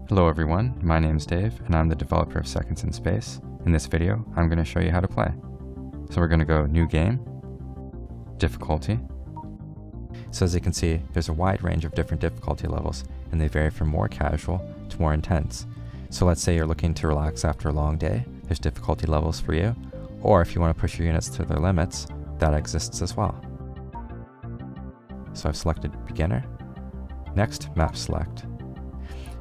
Hello everyone, my name's Dave and I'm the developer of Seconds in Space. In this video, I'm going to show you how to play. So we're going to go New Game, Difficulty. So as you can see, there's a wide range of different difficulty levels and they vary from more casual to more intense. So let's say you're looking to relax after a long day, there's difficulty levels for you. Or if you want to push your units to their limits, that exists as well. So I've selected Beginner. Next, Map Select.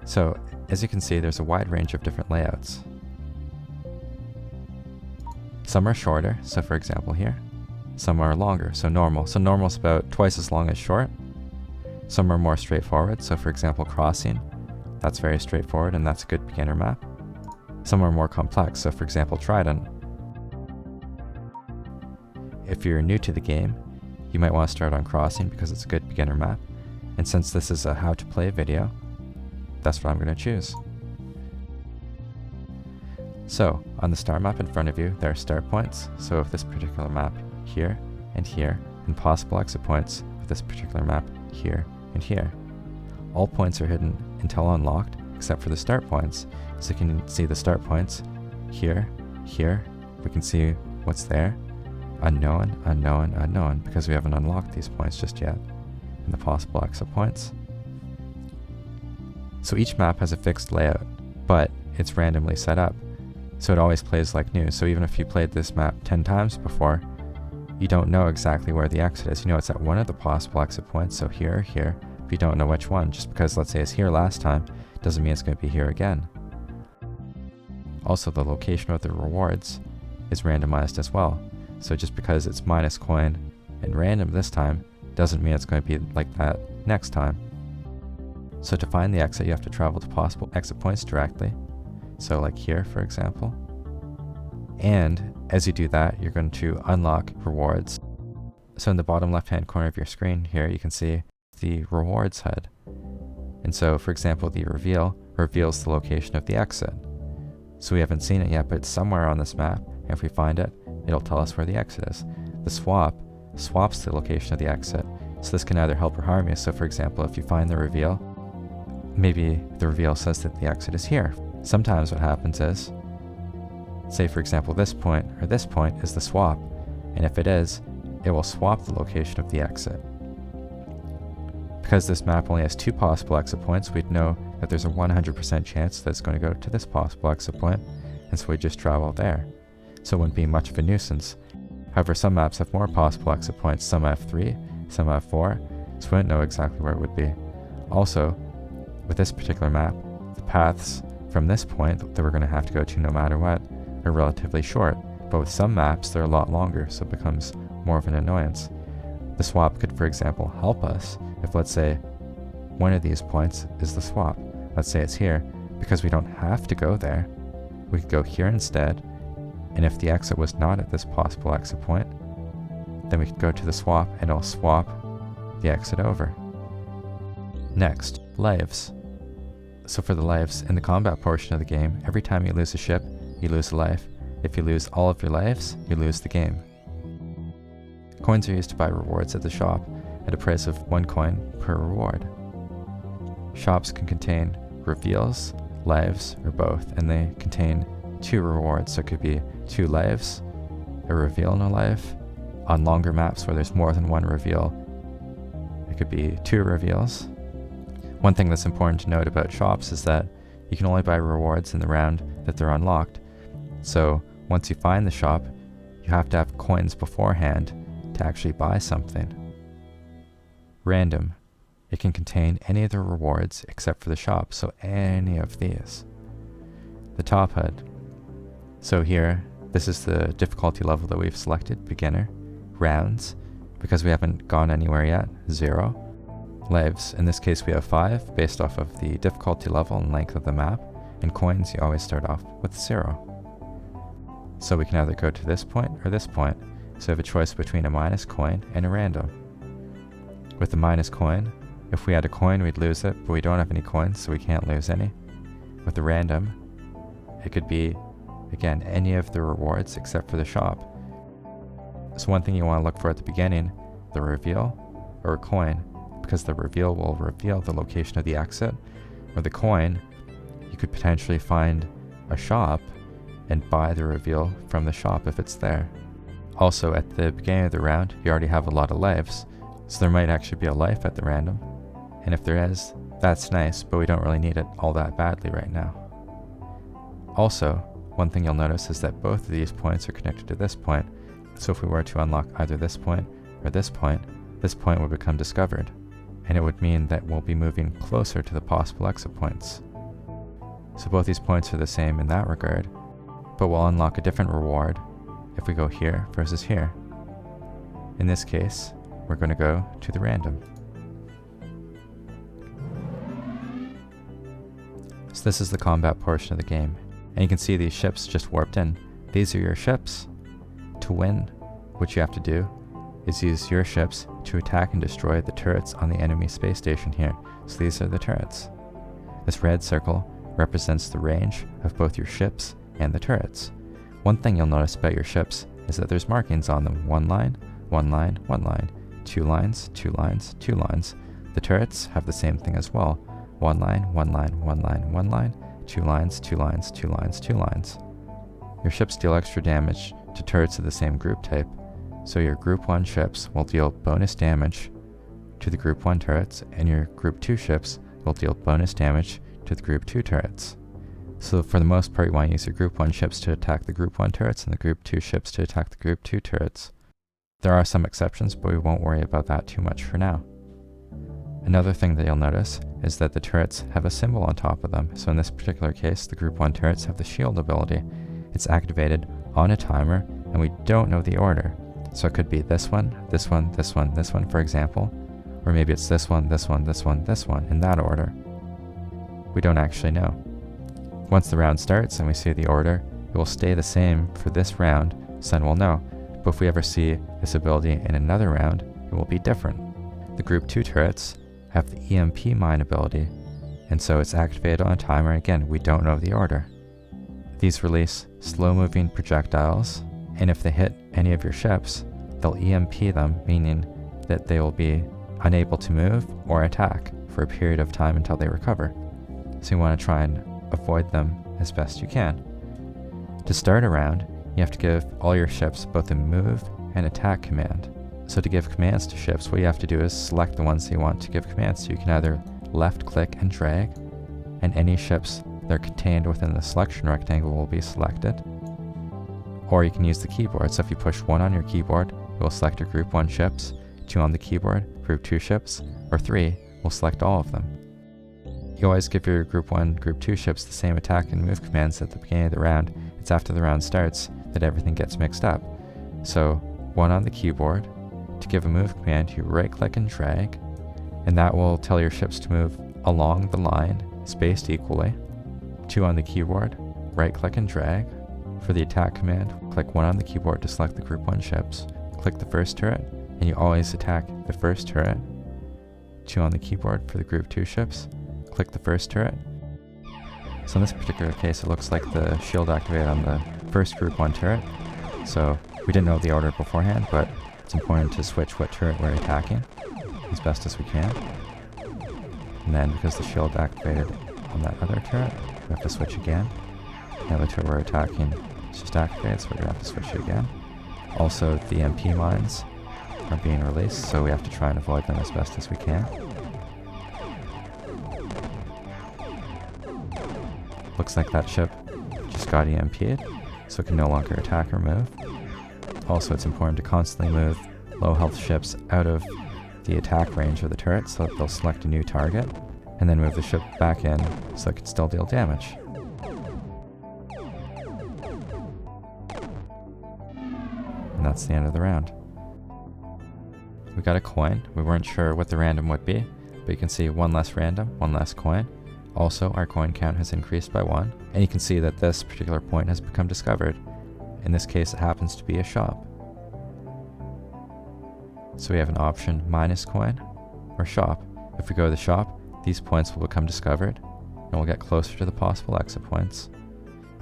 So as you can see, there's a wide range of different layouts. Some are shorter, so for example here. Some are longer, so normal. So normal is about twice as long as short. Some are more straightforward, so for example crossing. That's very straightforward and that's a good beginner map. Some are more complex, so for example Trident. If you're new to the game, you might want to start on Crossing because it's a good beginner map. And since this is a how to play video, that's what I'm going to choose. So, on the star map in front of you, there are start points. So if this particular map here, and possible exit points with this particular map here and here. All points are hidden until unlocked, except for the start points. So you can see the start points here. We can see what's there. Unknown, unknown, unknown, because we haven't unlocked these points just yet. And the possible exit points. So each map has a fixed layout, but it's randomly set up. So it always plays like new. So even if you played this map 10 times before, you don't know exactly where the exit is. You know it's at one of the possible exit points, so here, but you don't know which one. Just because, let's say, it's here last time, doesn't mean it's going to be here again. Also, the location of the rewards is randomized as well. So just because it's minus coin and random this time, doesn't mean it's going to be like that next time. So to find the exit, you have to travel to possible exit points directly. So like here, for example. And as you do that, you're going to unlock rewards. So in the bottom left-hand corner of your screen here, you can see the rewards HUD. And so, for example, the reveal reveals the location of the exit. So we haven't seen it yet, but it's somewhere on this map. And if we find it, it'll tell us where the exit is. The swap swaps the location of the exit. So this can either help or harm you. So for example, if you find the reveal, maybe the reveal says that the exit is here. Sometimes what happens is, say for example this point or this point is the swap, and if it is, it will swap the location of the exit. Because this map only has two possible exit points, we'd know that there's a 100% chance that it's going to go to this possible exit point, and so we just travel there. So it wouldn't be much of a nuisance. However, some maps have more possible exit points. Some have 3, some have 4, so we wouldn't know exactly where it would be. Also, with this particular map, the paths from this point that we're going to have to go to no matter what are relatively short, but with some maps they're a lot longer, so it becomes more of an annoyance. The swap could, for example, help us if, let's say, one of these points is the swap. Let's say it's here, because we don't have to go there. We could go here instead, and if the exit was not at this possible exit point, then we could go to the swap and it'll swap the exit over. Next, lives. So for the lives, in the combat portion of the game, every time you lose a ship, you lose a life. If you lose all of your lives, you lose the game. Coins are used to buy rewards at the shop at a price of 1 coin per reward. Shops can contain reveals, lives, or both, and they contain 2 rewards, so it could be 2 lives, a reveal and a life. On longer maps where there's more than 1 reveal, it could be 2 reveals. One thing that's important to note about shops is that you can only buy rewards in the round that they're unlocked. So once you find the shop, you have to have coins beforehand to actually buy something. Random. It can contain any of the rewards except for the shop, so any of these. The top HUD. So here, this is the difficulty level that we've selected, beginner. Rounds, because we haven't gone anywhere yet, 0. Lives, in this case we have 5, based off of the difficulty level and length of the map, and coins you always start off with 0. So we can either go to this point or this point, so we have a choice between a minus coin and a random. With the minus coin, if we had a coin we'd lose it, but we don't have any coins so we can't lose any. With the random, it could be, again, any of the rewards except for the shop. So one thing you want to look for at the beginning, the reveal or a coin, because the reveal will reveal the location of the exit, or the coin could potentially find a shop and buy the reveal from the shop if it's there. Also, at the beginning of the round, you already have a lot of lives, so there might actually be a life at the random. And if there is, that's nice, but we don't really need it all that badly right now. Also, one thing you'll notice is that both of these points are connected to this point, so if we were to unlock either this point or this point would become discovered, and it would mean that we'll be moving closer to the possible exit points. So both these points are the same in that regard, but we'll unlock a different reward if we go here versus here. In this case, we're going to go to the random. So this is the combat portion of the game, and you can see these ships just warped in. These are your ships. To win, what you have to do is use your ships to attack and destroy the turrets on the enemy space station here. So these are the turrets. This red circle represents the range of both your ships and the turrets. One thing you'll notice about your ships is that there's markings on them. One line, one line, one line, two lines, two lines, two lines. The turrets have the same thing as well. One line, one line, one line, one line, two lines, two lines, two lines, two lines. Your ships deal extra damage to turrets of the same group type, so your Group 1 ships will deal bonus damage to the Group 1 turrets, and your Group 2 ships will deal bonus damage to the Group 2 turrets. So for the most part, you want to use your Group 1 ships to attack the Group 1 turrets and the Group 2 ships to attack the Group 2 turrets. There are some exceptions, but we won't worry about that too much for now. Another thing that you'll notice is that the turrets have a symbol on top of them. So in this particular case, the Group 1 turrets have the shield ability. It's activated on a timer, and we don't know the order. So it could be this one, this one, this one, this one, for example. Or maybe it's this one, this one, this one, this one, in that order. We don't actually know. Once the round starts and we see the order, it will stay the same for this round, so then we'll know. But if we ever see this ability in another round, it will be different. The Group 2 turrets have the EMP mine ability, and so it's activated on a timer. Again, we don't know the order. These release slow-moving projectiles, and if they hit any of your ships, they'll EMP them, meaning that they will be unable to move or attack for a period of time until they recover. So you want to try and avoid them as best you can. To start a round, you have to give all your ships both a move and attack command. So to give commands to ships, what you have to do is select the ones that you want to give commands to. You can either left click and drag, and any ships that are contained within the selection rectangle will be selected. Or you can use the keyboard. So if you push 1 on your keyboard, it will select your Group 1 ships, 2 on the keyboard, Group 2 ships, or 3 will select all of them. You always give your Group 1, Group 2 ships the same attack and move commands at the beginning of the round. It's after the round starts that everything gets mixed up. So 1 on the keyboard. To give a move command, you right click and drag, and that will tell your ships to move along the line, spaced equally. 2 on the keyboard, right click and drag. For the attack command, click 1 on the keyboard to select the Group 1 ships. Click the first turret, and you always attack the first turret. 2 on the keyboard for the Group 2 ships. Click the first turret. So in this particular case, it looks like the shield activated on the first Group 1 turret. So we didn't know the order beforehand, but it's important to switch what turret we're attacking as best as we can. And then because the shield activated on that other turret, we have to switch again. The other turret we're attacking is just activated, so we're going to have to switch it again. Also, the EMP mines are being released, so we have to try and avoid them as best as we can. Looks like that ship just got EMP'd, so it can no longer attack or move. Also, it's important to constantly move low health ships out of the attack range of the turret so that they'll select a new target, and then move the ship back in so it can still deal damage. And that's the end of the round. We got a coin. We weren't sure what the random would be, but you can see 1 less random, 1 less coin. Also, our coin count has increased by 1, and you can see that this particular point has become discovered. In this case, it happens to be a shop. So we have an option minus coin or shop. If we go to the shop, these points will become discovered, and we'll get closer to the possible exit points.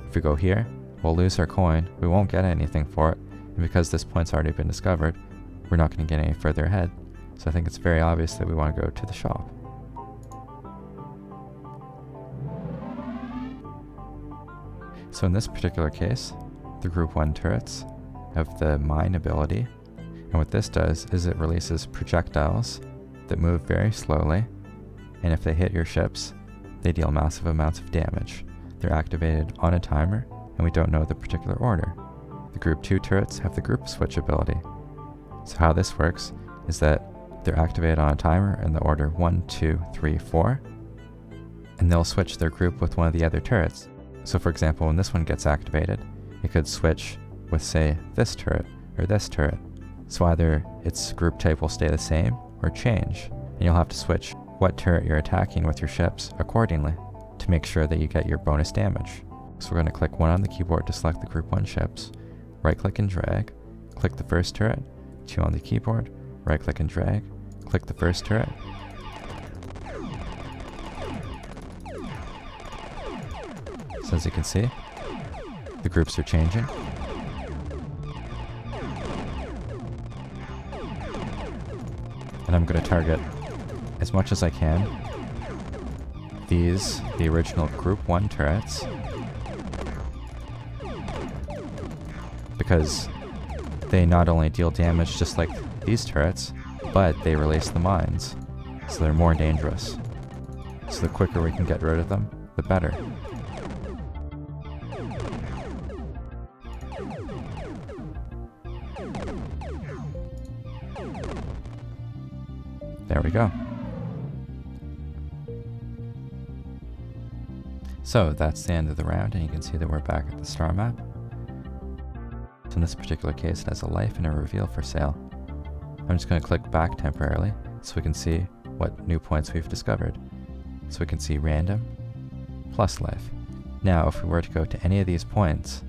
If we go here, we'll lose our coin, we won't get anything for it, and because this point's already been discovered, we're not going to get any further ahead. So I think it's very obvious that we want to go to the shop. So in this particular case, the Group 1 turrets have the mine ability, and what this does is it releases projectiles that move very slowly, and if they hit your ships, they deal massive amounts of damage. They're activated on a timer, and we don't know the particular order. The Group 2 turrets have the group switch ability. So how this works is that they're activated on a timer in the order 1, 2, 3, 4, and they'll switch their group with one of the other turrets. So for example, when this one gets activated, it could switch with, say, this turret or this turret. So either its group type will stay the same or change, and you'll have to switch what turret you're attacking with your ships accordingly to make sure that you get your bonus damage. So we're going to click 1 on the keyboard to select the Group 1 ships, right-click and drag, click the first turret, 2 on the keyboard, right-click and drag, click the first turret. So as you can see, the groups are changing. And I'm going to target as much as I can the original Group 1 turrets, because they not only deal damage just like these turrets, but they release the mines, so they're more dangerous. So the quicker we can get rid of them, the better. There we go. So that's the end of the round, and you can see that we're back at the star map. So in this particular case, it has a life and a reveal for sale. I'm just going to click back temporarily so we can see what new points we've discovered. So we can see random plus life. Now if we were to go to any of these points,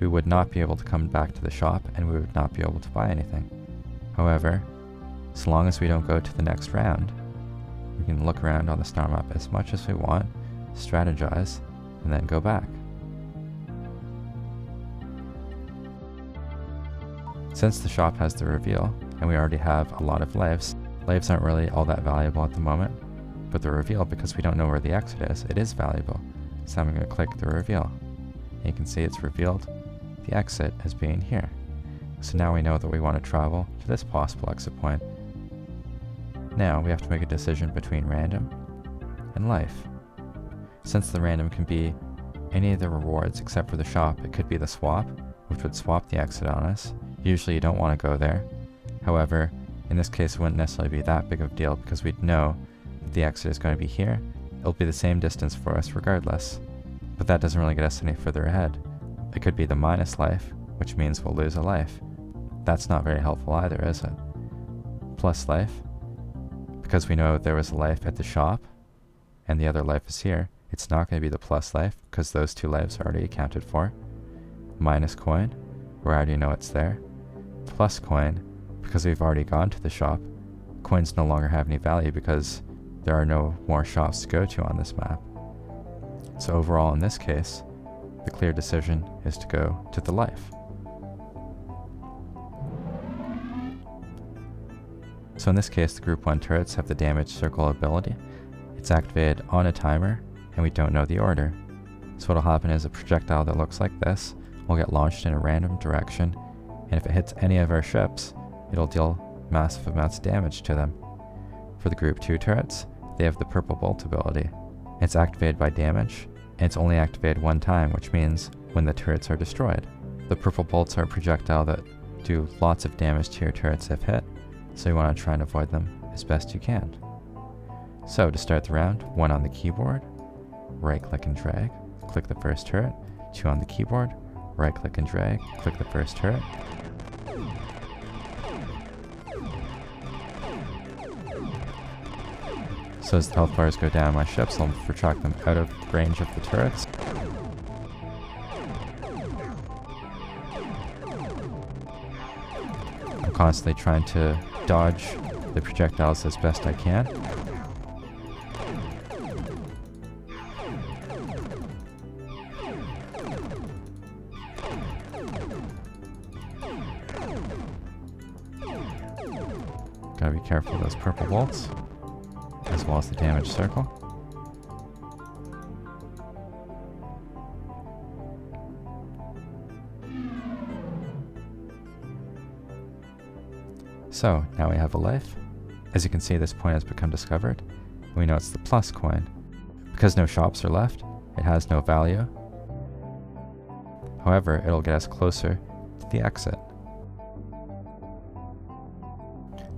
we would not be able to come back to the shop and we would not be able to buy anything. However, so long as we don't go to the next round, we can look around on the star map as much as we want, strategize, and then go back. Since the shop has the reveal, and we already have a lot of lives aren't really all that valuable at the moment, but the reveal, because we don't know where the exit is, it is valuable. So I'm going to click the reveal. And you can see it's revealed the exit as being here. So now we know that we want to travel to this possible exit point. Now we have to make a decision between random and life. Since the random can be any of the rewards except for the shop, it could be the swap, which would swap the exit on us. Usually you don't want to go there. However, in this case it wouldn't necessarily be that big of a deal because we'd know that the exit is going to be here. It'll be the same distance for us regardless. But that doesn't really get us any further ahead. It could be the minus life, which means we'll lose a life. That's not very helpful either, is it? Plus life, because we know there was a life at the shop and the other life is here, it's not going to be the plus life because those 2 lives are already accounted for. Minus coin, we already know it's there. Plus coin, because we've already gone to the shop, coins no longer have any value because there are no more shops to go to on this map. So overall in this case, the clear decision is to go to the life. So in this case, the Group 1 turrets have the damage circle ability. It's activated on a timer, and we don't know the order. So what'll happen is a projectile that looks like this will get launched in a random direction, and if it hits any of our ships, it'll deal massive amounts of damage to them. For the Group 2 turrets, they have the purple bolt ability. It's activated by damage, and it's only activated one time, which means when the turrets are destroyed. The purple bolts are a projectile that do lots of damage to your turrets if hit, so you want to try and avoid them as best you can. So to start the round, 1 on the keyboard, right-click and drag, click the first turret, 2 on the keyboard, right-click and drag, click the first turret. So as the health bars go down my ships, I'll retract them out of range of the turrets. I'm constantly trying to dodge the projectiles as best I can. Gotta be careful of those purple bolts, as well as the damage circle. So, now we have a life. As you can see, this point has become discovered. We know it's the plus coin. Because no shops are left, it has no value. However, it'll get us closer to the exit.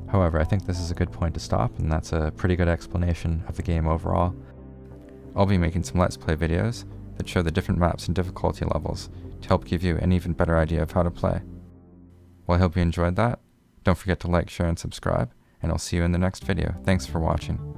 However, I think this is a good point to stop, and that's a pretty good explanation of the game overall. I'll be making some Let's Play videos that show the different maps and difficulty levels to help give you an even better idea of how to play. Well, I hope you enjoyed that. Don't forget to like, share, and subscribe, and I'll see you in the next video. Thanks for watching.